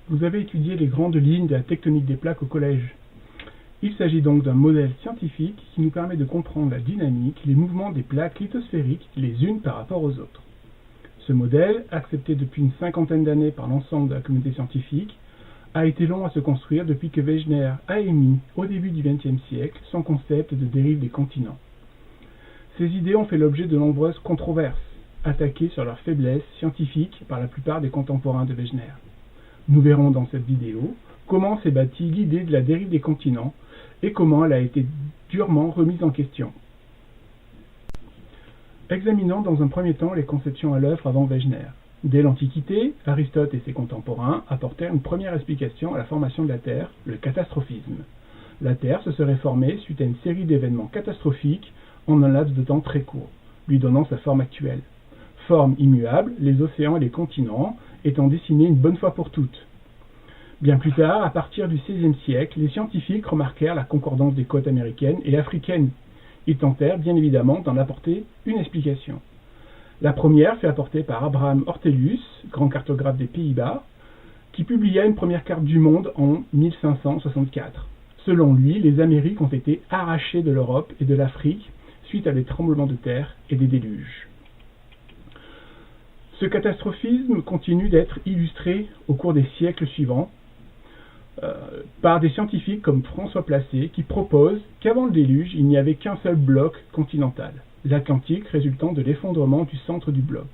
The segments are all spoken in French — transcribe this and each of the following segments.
Vous avez étudié les grandes lignes de la tectonique des plaques au collège. Il s'agit donc d'un modèle scientifique qui nous permet de comprendre la dynamique, les mouvements des plaques lithosphériques les unes par rapport aux autres. Ce modèle, accepté depuis une cinquantaine d'années par l'ensemble de la communauté scientifique, a été long à se construire depuis que Wegener a émis, au début du XXe siècle, son concept de dérive des continents. Ces idées ont fait l'objet de nombreuses controverses, attaquées sur leur faiblesse scientifique par la plupart des contemporains de Wegener. Nous verrons dans cette vidéo comment s'est bâtie l'idée de la dérive des continents et comment elle a été durement remise en question. Examinons dans un premier temps les conceptions à l'œuvre avant Wegener. Dès l'Antiquité, Aristote et ses contemporains apportèrent une première explication à la formation de la Terre, le catastrophisme. La Terre se serait formée suite à une série d'événements catastrophiques en un laps de temps très court, lui donnant sa forme actuelle. Forme immuable, les océans et les continents étant dessinés une bonne fois pour toutes. Bien plus tard, à partir du XVIe siècle, les scientifiques remarquèrent la concordance des côtes américaines et africaines. Ils tentèrent bien évidemment d'en apporter une explication. La première fut apportée par Abraham Ortelius, grand cartographe des Pays-Bas, qui publia une première carte du monde en 1564. Selon lui, les Amériques ont été arrachées de l'Europe et de l'Afrique suite à des tremblements de terre et des déluges. Ce catastrophisme continue d'être illustré au cours des siècles suivants par des scientifiques comme François Placé qui proposent qu'avant le déluge, il n'y avait qu'un seul bloc continental, l'Atlantique résultant de l'effondrement du centre du bloc,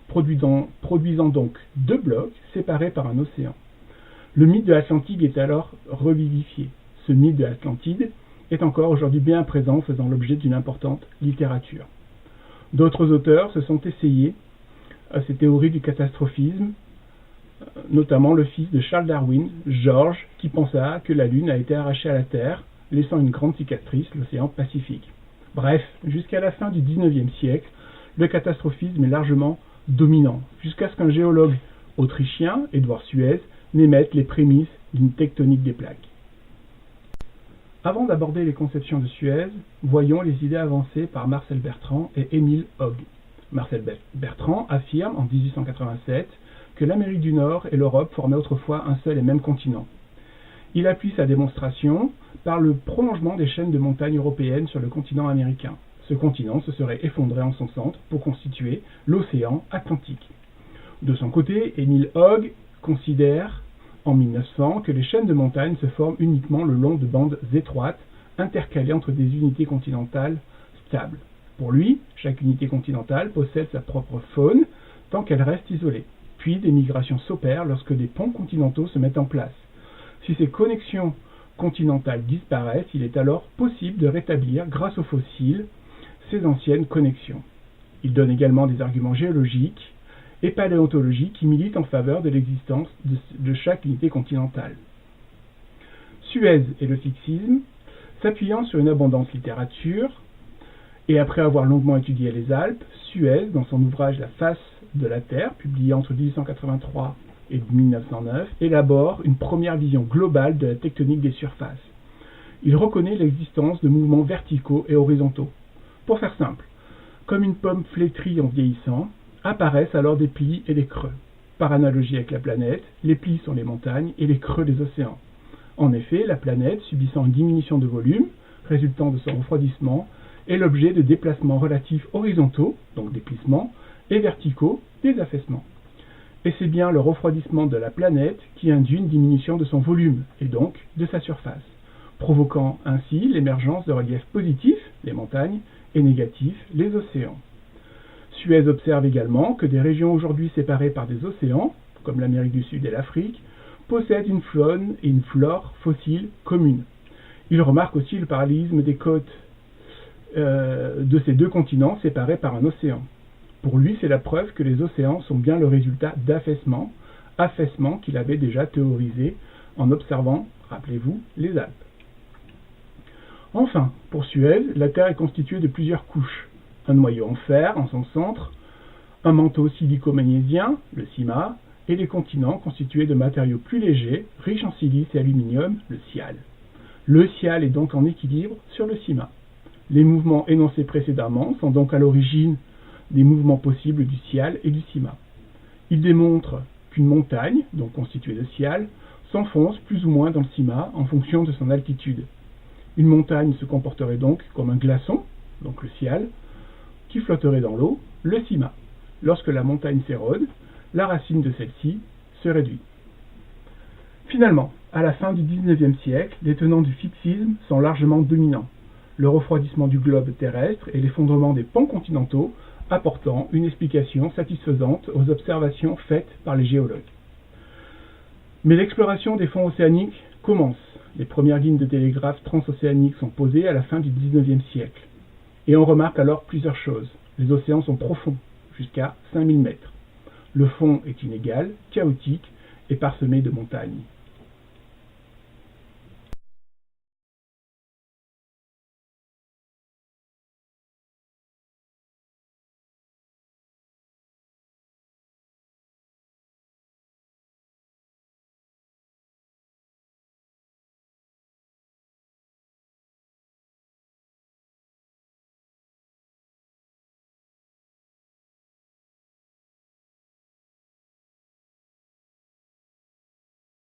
produisant donc deux blocs séparés par un océan. Le mythe de l'Atlantide est alors revivifié. Ce mythe de l'Atlantide est encore aujourd'hui bien présent, faisant l'objet d'une importante littérature. D'autres auteurs se sont essayés à ces théories du catastrophisme, notamment le fils de Charles Darwin, George, qui pensa que la Lune a été arrachée à la Terre, laissant une grande cicatrice, l'océan Pacifique. Bref, jusqu'à la fin du XIXe siècle, le catastrophisme est largement dominant, jusqu'à ce qu'un géologue autrichien, Edward Suez, n'émette les prémices d'une tectonique des plaques. Avant d'aborder les conceptions de Suez, voyons les idées avancées par Marcel Bertrand et Émile Hogg. Marcel Bertrand affirme en 1887 que l'Amérique du Nord et l'Europe formaient autrefois un seul et même continent. Il appuie sa démonstration par le prolongement des chaînes de montagnes européennes sur le continent américain. Ce continent se serait effondré en son centre pour constituer l'océan Atlantique. De son côté, Émile Hogg considère en 1900 que les chaînes de montagnes se forment uniquement le long de bandes étroites, intercalées entre des unités continentales stables. Pour lui, chaque unité continentale possède sa propre faune tant qu'elle reste isolée. Puis des migrations s'opèrent lorsque des ponts continentaux se mettent en place. Si ces connexions continentales disparaissent, il est alors possible de rétablir, grâce aux fossiles, ces anciennes connexions. Il donne également des arguments géologiques et paléontologiques qui militent en faveur de l'existence de chaque unité continentale. Suez et le fixisme, s'appuyant sur une abondante littérature, et après avoir longuement étudié les Alpes, Suez, dans son ouvrage La face de la Terre, publié entre 1883 et 1909, élabore une première vision globale de la tectonique des surfaces. Il reconnaît l'existence de mouvements verticaux et horizontaux. Pour faire simple, comme une pomme flétrie en vieillissant, apparaissent alors des plis et des creux. Par analogie avec la planète, les plis sont les montagnes et les creux les océans. En effet, la planète, subissant une diminution de volume, résultant de son refroidissement, est l'objet de déplacements relatifs horizontaux, donc des plissements, et verticaux, des affaissements. Et c'est bien le refroidissement de la planète qui induit une diminution de son volume, et donc de sa surface, provoquant ainsi l'émergence de reliefs positifs, les montagnes, et négatifs, les océans. Suez observe également que des régions aujourd'hui séparées par des océans, comme l'Amérique du Sud et l'Afrique, possèdent une faune et une flore fossiles communes. Il remarque aussi le parallélisme des côtes de ces deux continents séparés par un océan. Pour lui, c'est la preuve que les océans sont bien le résultat d'affaissement qu'il avait déjà théorisé en observant, rappelez-vous, les Alpes. Enfin, pour Suez, la Terre est constituée de plusieurs couches. Un noyau en fer en son centre, un manteau silico-magnésien, le CIMA, et les continents constitués de matériaux plus légers, riches en silice et aluminium, le SiAl. Le SiAl est donc en équilibre sur le CIMA. Les mouvements énoncés précédemment sont donc à l'origine des mouvements possibles du SiAl et du CIMA. Il démontre qu'une montagne, donc constituée de scial, s'enfonce plus ou moins dans le CIMA en fonction de son altitude. Une montagne se comporterait donc comme un glaçon, donc le scial, qui flotterait dans l'eau, le CIMA. Lorsque la montagne s'érode, la racine de celle-ci se réduit. Finalement, à la fin du XIXe siècle, les tenants du fixisme sont largement dominants, le refroidissement du globe terrestre et l'effondrement des ponts continentaux apportant une explication satisfaisante aux observations faites par les géologues. Mais l'exploration des fonds océaniques commence. Les premières lignes de télégraphe transocéaniques sont posées à la fin du XIXe siècle. Et on remarque alors plusieurs choses. Les océans sont profonds, jusqu'à 5000 mètres. Le fond est inégal, chaotique et parsemé de montagnes.